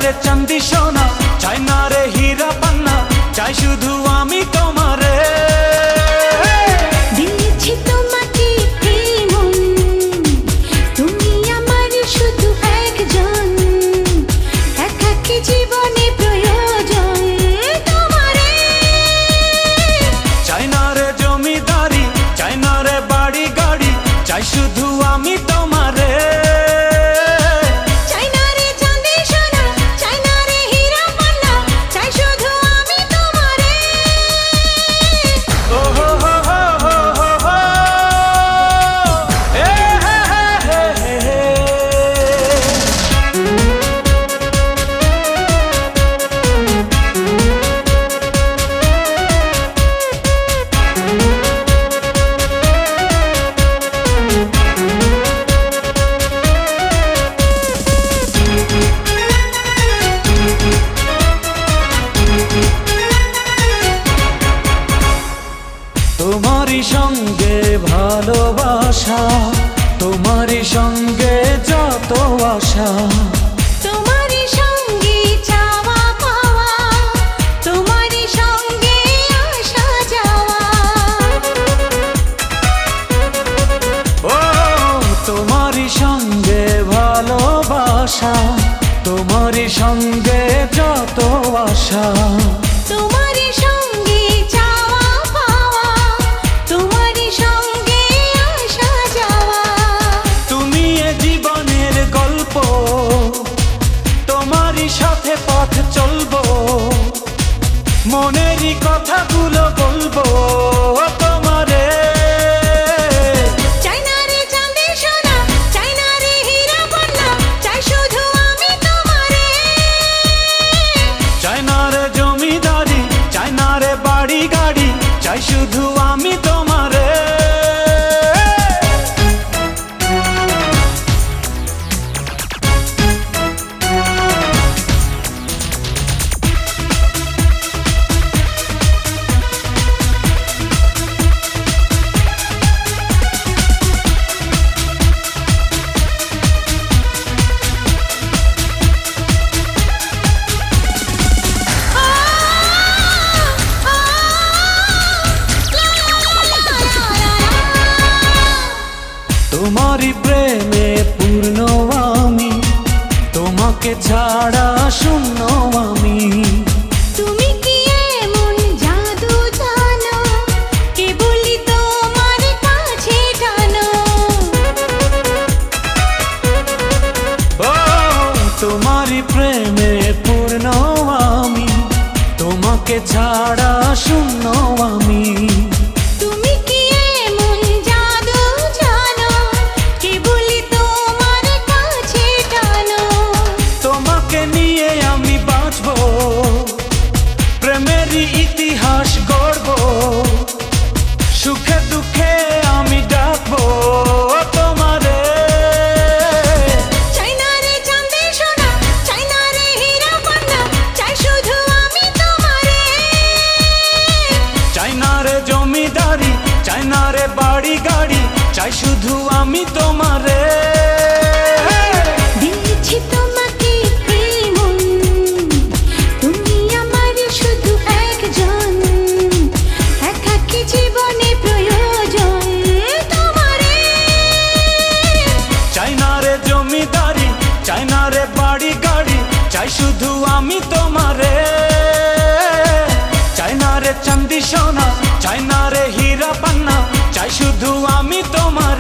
রে চাঁদি সোনা, চাই না রে হীরা পান্না, চাই শুধু আমি তোমারে। দিয়েছি তোমাকে এই মন, তুমি আমার শুধু একজন, একাকী জীবনে প্রয়োজন তোমারে। চাই না রে জমিদারি, চাই না রে বাড়ি গাড়ি, চাই শুধু আমি তোমারে। চাই না রে চাঁদি সোনা, চাই না রে হীরা পান্না, চাই শুধু আমি তোমারে। ও হো হো হো হো হো হো, এ হে হে হে হে হে। তোমারই সঙ্গে ভালোবাসা, তোমারই সঙ্গে যত আশা, তোমারই সঙ্গে চাওয়া পাওয়া, তোমারই সঙ্গে আসা যাওয়া। ও তোমারই সঙ্গে ভালোবাসা, তোমারই সঙ্গে যত আশা, তোমারই সঙ্গে চাওয়া পাওয়া, তোমারই সঙ্গে আসা যাওয়া। তুমি এ জীবনের গল্প, তোমারই সাথে পথ চলবো, মনেরই কথাগুলো বলবো তোমারে। চাই না রে চাঁদি সোনা, চাই না রে হীরা পান্না, চাই শুধু আমি তোমারে। চাই না রে জমিদারি, চাই না রে বাড়ি গাড়ি, চাই শুধু আমি তোমারে। তোমারই প্রেমে পূর্ণ আমি, তোমাকে ছাড়া শূন্য আমি। তুমি কি এমন জাদু জানো, কেবলই তোমার কাছে টানো। ও তোমারই প্রেমে পূর্ণ আমি, তোমাকে ছাড়া শূন্য আমি। তুমি কি এমন জাদু জানো, কেবলই তোমার কাছে টানো। তোমাকে নিয়ে আমি বাঁচবো, প্রেমেরই ইতিহাস গড়বো, সুখে দুঃখে আমি ডাকবো তোমারে। চাই না রে চাঁদি সোনা, চাই না রে হীরা পান্না, চাই শুধু আমি তোমারে। চাই না রে জমিদারি, চাই না রে বাড়ি গাড়ি, চাই শুধু আমি তোমারে। দিয়েছি তোমাকে এই মন, তুমি আমার শুধু একজন, একাকী জীবনে প্রয়োজন তোমারে। চাই না রে জমিদারি, চাই না রে বাড়ি গাড়ি, চাই শুধু আমি তোমারে। চাই না রে চাঁদি সোনা, চাই না রে হীরা পান্না, চাই শুধু আমি তোমারে।